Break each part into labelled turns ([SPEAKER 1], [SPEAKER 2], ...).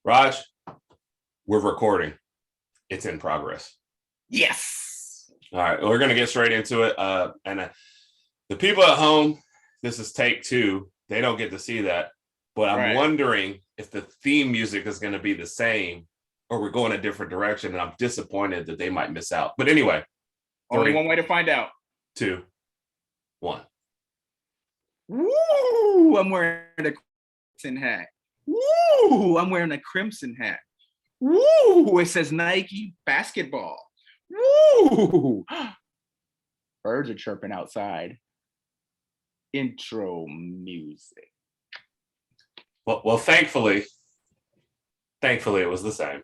[SPEAKER 1] Raj, we're recording. It's in progress.
[SPEAKER 2] Yes.
[SPEAKER 1] All right, we're gonna get straight into it. The people at home, this is take two. They don't get to see that, but I'm wondering if the theme music is going to be the same, or we're going a different direction. And I'm disappointed that they might miss out. But anyway,
[SPEAKER 2] only one way to find out.
[SPEAKER 1] 2, 1.
[SPEAKER 2] Woo! I'm wearing a crimson hat. Woo! I'm wearing a crimson hat. Woo! It says Nike basketball. Woo! Birds are chirping outside. Intro music.
[SPEAKER 1] Well, thankfully, it was the same.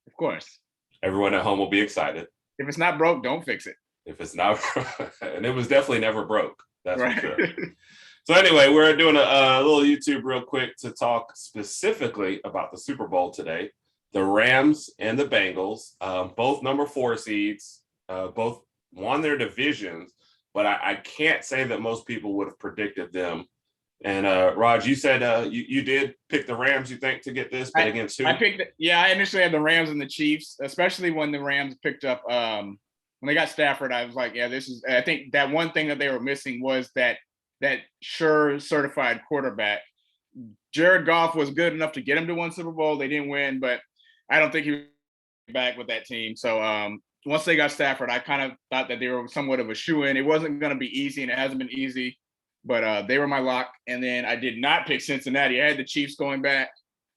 [SPEAKER 2] Of course.
[SPEAKER 1] Everyone at home will be excited.
[SPEAKER 2] If it's not broke, don't fix it.
[SPEAKER 1] If it's not, and it was definitely never broke. That's right. For sure. So anyway, we're doing a little YouTube real quick to talk specifically about the Super Bowl today. The Rams and the Bengals, both number 4 seeds, both won their divisions, but I can't say that most people would have predicted them. And Raj, you said you did pick the Rams, you think, to get this, but against who?
[SPEAKER 2] I initially had the Rams and the Chiefs, especially when the Rams picked up when they got Stafford. I was like, yeah, I think that one thing that they were missing was that sure certified quarterback. Jared Goff was good enough to get him to one Super Bowl. They didn't win, but I don't think he was back with that team. So once they got Stafford, I kind of thought that they were somewhat of a shoo-in. It wasn't going to be easy, and it hasn't been easy, but they were my lock. And then I did not pick Cincinnati. I had the Chiefs going back.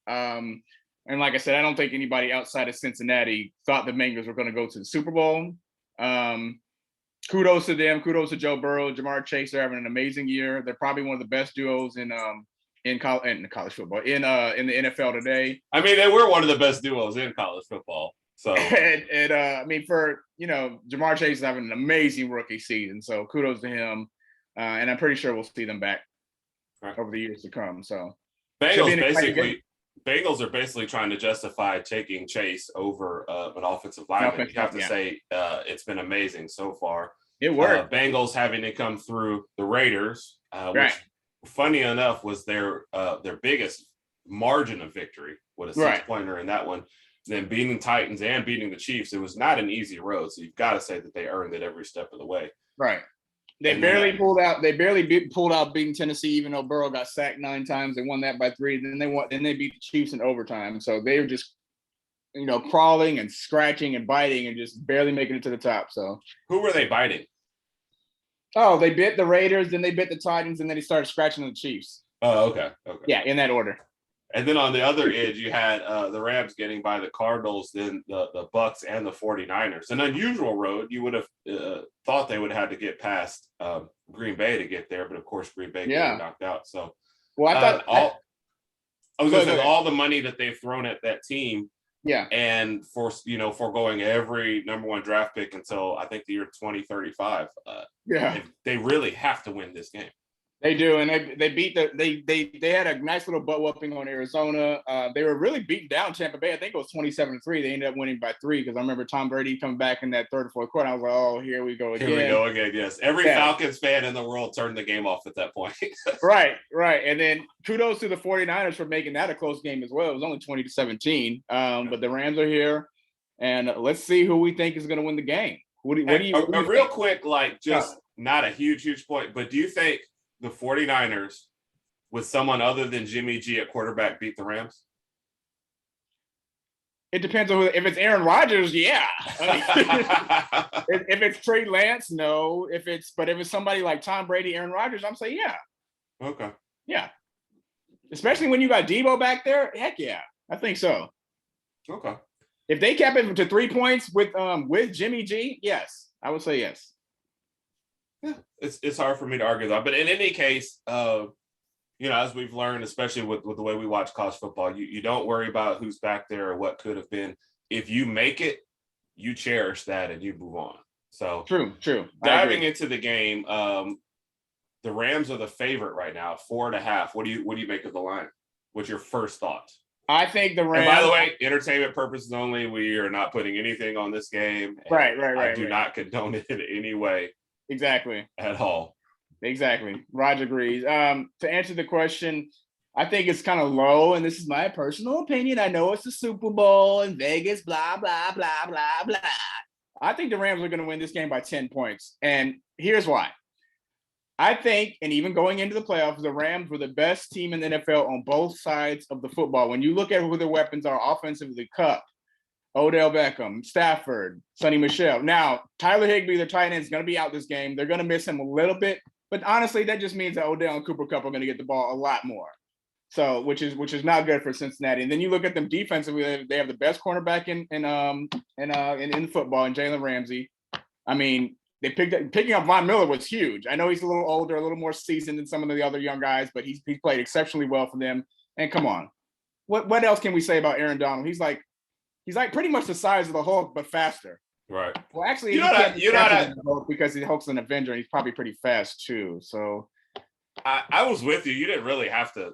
[SPEAKER 2] And like I said, I don't think anybody outside of Cincinnati thought the Bengals were going to go to the Super Bowl. Kudos to them. Kudos to Joe Burrow, Jamar Chase. They're having an amazing year. They're probably one of the best duos in college football, in the NFL today.
[SPEAKER 1] I mean, they were one of the best duos in college football. So
[SPEAKER 2] and I mean, for Jamar Chase is having an amazing rookie season. So kudos to him. And I'm pretty sure we'll see them back over the years to come. So
[SPEAKER 1] Bengals are basically trying to justify taking Chase over an offensive lineman. You have to say it's been amazing so far.
[SPEAKER 2] It worked.
[SPEAKER 1] Bengals having to come through the Raiders, which funny enough was their biggest margin of victory with a 6-pointer in that one. Then beating Titans and beating the Chiefs, it was not an easy road. So you've got to say that they earned it every step of the way.
[SPEAKER 2] Right. They barely pulled out beating Tennessee, even though Burrow got sacked 9 times. They won that by 3. Then they beat the Chiefs in overtime. So they were just, crawling and scratching and biting and just barely making it to the top. So
[SPEAKER 1] who were they biting?
[SPEAKER 2] Oh, they bit the Raiders, then they bit the Titans, and then they started scratching the Chiefs.
[SPEAKER 1] Oh, okay.
[SPEAKER 2] Yeah, in that order.
[SPEAKER 1] And then on the other edge, you had the Rams getting by the Cardinals, then the Bucks and the 49ers. An unusual road. You would have thought they would have had to get past Green Bay to get there, but of course Green Bay getting knocked out. So,
[SPEAKER 2] well, I
[SPEAKER 1] was going to say all the money that they've thrown at that team.
[SPEAKER 2] Yeah.
[SPEAKER 1] And foregoing every number 1 draft pick until I think the year 2035. They really have to win this game.
[SPEAKER 2] They do, and they beat they had a nice little butt whooping on Arizona. They were really beating down Tampa Bay. I think it was 27-3. They ended up winning by 3 because I remember Tom Brady coming back in that 3rd or 4th quarter. I was like, oh, here we go again.
[SPEAKER 1] Here we go again. Yes, every Falcons fan in the world turned the game off at that point.
[SPEAKER 2] Right. And then kudos to the 49ers for making that a close game as well. It was only 20-17, but the Rams are here, and let's see who we think is going to win the game. What do you
[SPEAKER 1] real quick, not a huge point, but do you think the 49ers with someone other than Jimmy G at quarterback beat the Rams?
[SPEAKER 2] It depends on if it's Aaron Rodgers, yeah. If it's Trey Lance, no. If it's somebody like Tom Brady, Aaron Rodgers, I'm saying yeah.
[SPEAKER 1] Okay.
[SPEAKER 2] Yeah. Especially when you got Debo back there, heck yeah. I think so.
[SPEAKER 1] Okay.
[SPEAKER 2] If they kept it to 3 points with Jimmy G, yes. I would say yes.
[SPEAKER 1] Yeah, it's hard for me to argue that, but in any case, as we've learned, especially with the way we watch college football, you don't worry about who's back there or what could have been. If you make it, you cherish that and you move on. So
[SPEAKER 2] true.
[SPEAKER 1] Diving into the game, the Rams are the favorite right now, 4.5. What do you make of the line? What's your first thought?
[SPEAKER 2] I think the Rams.
[SPEAKER 1] And by the way, entertainment purposes only. We are not putting anything on this game.
[SPEAKER 2] Right.
[SPEAKER 1] I do not condone it in any way.
[SPEAKER 2] Exactly.
[SPEAKER 1] At all.
[SPEAKER 2] Exactly. Raj agrees. To answer the question, I think it's kind of low, and this is my personal opinion. I know it's the Super Bowl in Vegas, blah, blah, blah, blah, blah. I think the Rams are going to win this game by 10 points. And here's why. I think, and even going into the playoffs, the Rams were the best team in the NFL on both sides of the football. When you look at who their weapons are offensively, Kupp, Odell Beckham, Stafford, Sonny Michel. Now, Tyler Higbee, the tight end, is going to be out this game. They're going to miss him a little bit. But honestly, that just means that Odell and Cooper Kupp are going to get the ball a lot more. So, which is not good for Cincinnati. And then you look at them defensively; they have the best cornerback in football, in Jalen Ramsey. I mean, picking up Von Miller was huge. I know he's a little older, a little more seasoned than some of the other young guys, but he's played exceptionally well for them. And come on, what else can we say about Aaron Donald? He's like pretty much the size of the Hulk, but faster.
[SPEAKER 1] Right.
[SPEAKER 2] Well, actually, because the Hulk's an Avenger, and he's probably pretty fast too. So.
[SPEAKER 1] I was with you. You didn't really have to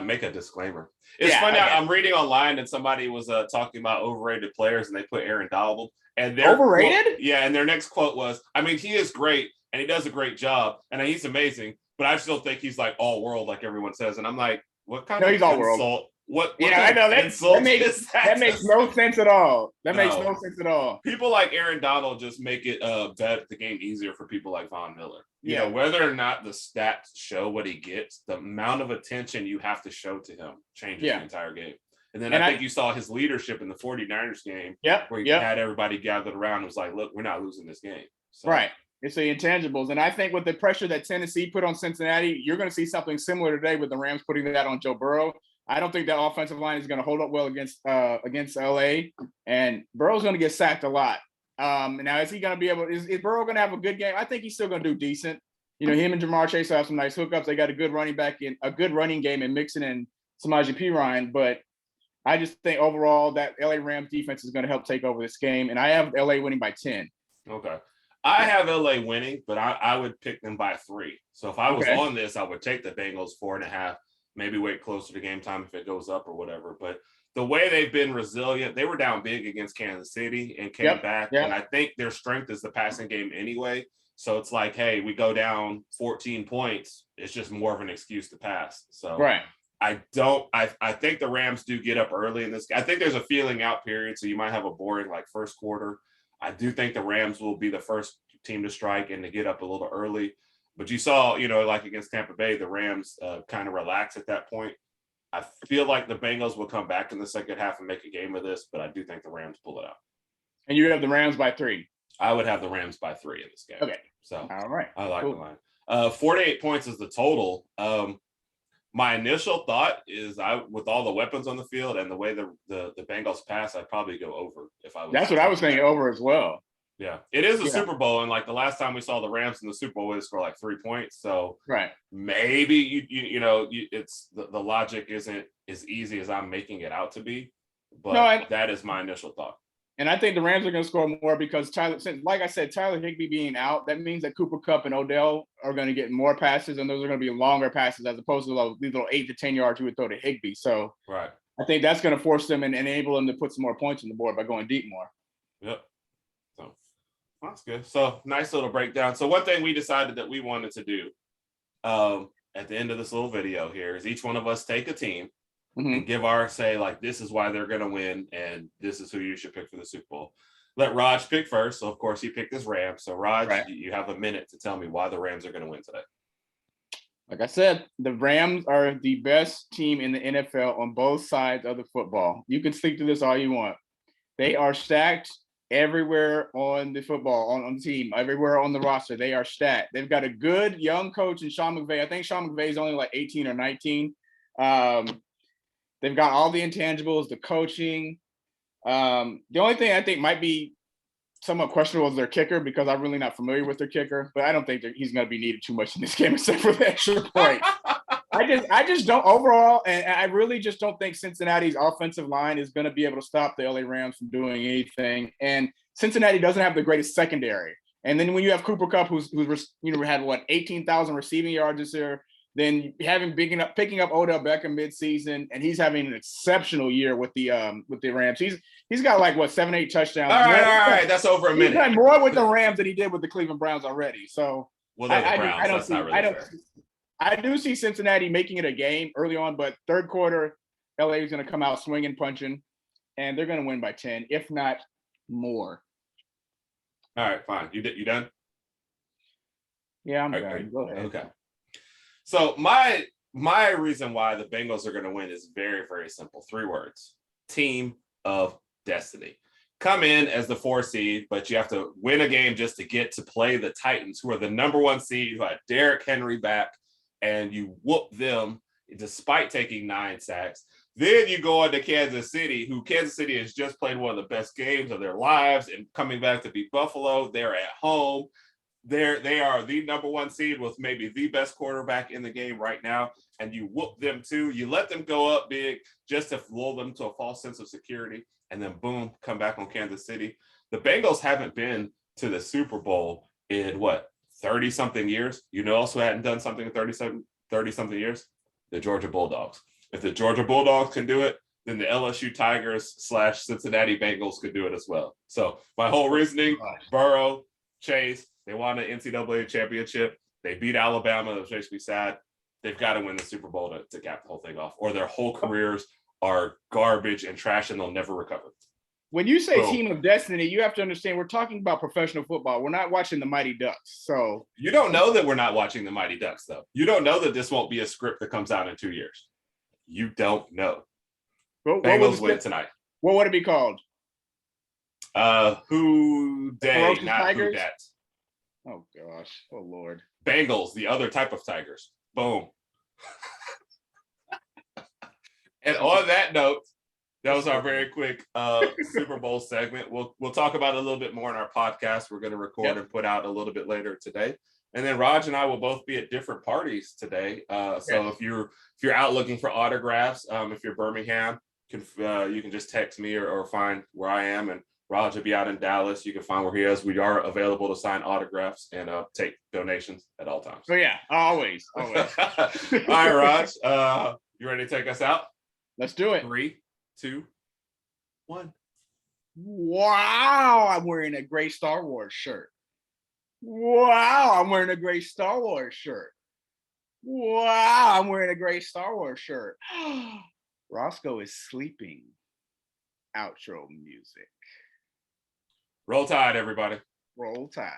[SPEAKER 1] make a disclaimer. It's funny. I'm reading online and somebody was talking about overrated players, and they put Aaron Donald. And they're
[SPEAKER 2] overrated?
[SPEAKER 1] And their next quote was, I mean, he is great and he does a great job and he's amazing, but I still think he's like all world, like everyone says. And I'm like, what kind of
[SPEAKER 2] he's all
[SPEAKER 1] insult?
[SPEAKER 2] world.
[SPEAKER 1] What
[SPEAKER 2] I know that makes no sense at all. That makes no sense at all.
[SPEAKER 1] People like Aaron Donald just make it bet the game easier for people like Von Miller. You know, whether or not the stats show what he gets, the amount of attention you have to show to him changes the entire game. And then I think you saw his leadership in the 49ers game where he had everybody gathered around and was like, look, we're not losing this game. So,
[SPEAKER 2] right. It's the intangibles. And I think with the pressure that Tennessee put on Cincinnati, you're going to see something similar today with the Rams putting that on Joe Burrow. I don't think that offensive line is going to hold up well against LA. And Burrow's going to get sacked a lot. Now, is he going to be able? Is Burrow going to have a good game? I think he's still going to do decent. You know, him and Jamar Chase have some nice hookups. They got a good running game and Mixon and Samaje Perine. But I just think overall that LA Rams defense is going to help take over this game. And I have LA winning by 10.
[SPEAKER 1] Okay. I have LA winning, but I would pick them by 3. So if I was on this, I would take the Bengals 4.5. Maybe wait closer to game time if it goes up or whatever. But the way they've been resilient, they were down big against Kansas City and came back. Yep. And I think their strength is the passing game anyway. So it's like, hey, we go down 14 points. It's just more of an excuse to pass. So I think the Rams do get up early in this. I think there's a feeling out period. So you might have a boring like first quarter. I do think the Rams will be the first team to strike and to get up a little early. But you saw, you know, like against Tampa Bay, the Rams kind of relax at that point. I feel like the Bengals will come back in the second half and make a game of this, but I do think the Rams pull it out.
[SPEAKER 2] And you have the Rams by 3.
[SPEAKER 1] I would have the Rams by 3 in this game.
[SPEAKER 2] Okay.
[SPEAKER 1] So
[SPEAKER 2] all right.
[SPEAKER 1] I like the line. 48 points is the total. My initial thought is with all the weapons on the field and the way the Bengals pass, I'd probably go over if I was.
[SPEAKER 2] That's what I was thinking, over as well.
[SPEAKER 1] Yeah, it is a Super Bowl, and like the last time we saw the Rams in the Super Bowl, they scored like 3 points. So maybe it's the logic isn't as easy as I'm making it out to be, but that is my initial thought.
[SPEAKER 2] And I think the Rams are going to score more because Tyler Higbee being out, that means that Cooper Kupp and Odell are going to get more passes, and those are going to be longer passes as opposed to these little 8 to 10 yards you would throw to Higbee. So I think that's going to force them and enable them to put some more points on the board by going deep more.
[SPEAKER 1] Yep. So that's good. So nice little breakdown. So one thing we decided that we wanted to do at the end of this little video here is each one of us take a team and give our say, like, this is why they're going to win and this is who you should pick for the Super Bowl. Let Raj pick first. So, of course, he picked his Rams. So, Raj, you have a minute to tell me why the Rams are going to win today.
[SPEAKER 2] Like I said, the Rams are the best team in the NFL on both sides of the football. You can speak to this all you want. They are stacked everywhere on the football, on the team, everywhere on the roster. They are stacked. They've got a good young coach in Sean McVay. I think Sean McVay is only like 18 or 19. They've got all the intangibles, the coaching. The only thing I think might be somewhat questionable is their kicker, because I'm really not familiar with their kicker, but I don't think that he's going to be needed too much in this game except for the extra point. I just don't overall, and I really just don't think Cincinnati's offensive line is going to be able to stop the LA Rams from doing anything. And Cincinnati doesn't have the greatest secondary. And then when you have Cooper Kupp, who's had 18,000 receiving yards this year, then picking up Odell Beckham midseason, and he's having an exceptional year with the Rams. He's got 7-8 touchdowns.
[SPEAKER 1] All right, that's over a minute.
[SPEAKER 2] He's done more with the Rams than he did with the Cleveland Browns already. So
[SPEAKER 1] I
[SPEAKER 2] I do see Cincinnati making it a game early on, but third quarter, LA is going to come out swinging, punching, and they're going to win by 10, if not more.
[SPEAKER 1] All right, fine. You done?
[SPEAKER 2] Yeah, I'm done. Go ahead.
[SPEAKER 1] Okay. So my reason why the Bengals are going to win is very, very simple. 3 words: team of destiny. Come in as the 4 seed, but you have to win a game just to get to play the Titans, who are the number 1 seed, who had Derrick Henry back, and you whoop them despite taking 9 sacks. Then you go on to Kansas City, who Kansas City has just played one of the best games of their lives and coming back to beat Buffalo. They're at home. They are the number 1 seed with maybe the best quarterback in the game right now, and you whoop them too. You let them go up big just to lull them to a false sense of security, and then boom, come back on Kansas City. The Bengals haven't been to the Super Bowl in 30 something years. You know, also hadn't done something in 30 something years. The Georgia Bulldogs. If the Georgia Bulldogs can do it, then the LSU Tigers / Cincinnati Bengals could do it as well. So my whole reasoning: Burrow, Chase. They won an NCAA championship. They beat Alabama. That makes me sad. They've got to win the Super Bowl to cap the whole thing off, or their whole careers are garbage and trash, and they'll never recover.
[SPEAKER 2] When you say team of destiny, you have to understand we're talking about professional football. We're not watching the Mighty Ducks. So
[SPEAKER 1] you don't know that we're not watching the Mighty Ducks, though. You don't know that this won't be a script that comes out in 2 years. You don't know. Bengals win tonight.
[SPEAKER 2] What would it be called?
[SPEAKER 1] Who Day, not
[SPEAKER 2] Tigers?
[SPEAKER 1] Who Dat.
[SPEAKER 2] Oh gosh. Oh Lord.
[SPEAKER 1] Bengals, the other type of tigers. Boom. And on that note, that was our very quick Super Bowl segment. We'll talk about it a little bit more in our podcast. We're going to record and put out a little bit later today. And then Raj and I will both be at different parties today. So if you're out looking for autographs, if you're Birmingham, you can just text me or find where I am, and Raj will be out in Dallas. You can find where he is. We are available to sign autographs and take donations at all times.
[SPEAKER 2] Oh yeah, always.
[SPEAKER 1] All right, Raj, you ready to take us out?
[SPEAKER 2] Let's do it.
[SPEAKER 1] 3, 2, 1.
[SPEAKER 2] Wow, I'm wearing a gray Star Wars shirt. Wow, I'm wearing a gray Star Wars shirt. Wow, I'm wearing a gray Star Wars shirt. Roscoe is sleeping. Outro music.
[SPEAKER 1] Roll Tide, everybody.
[SPEAKER 2] Roll Tide.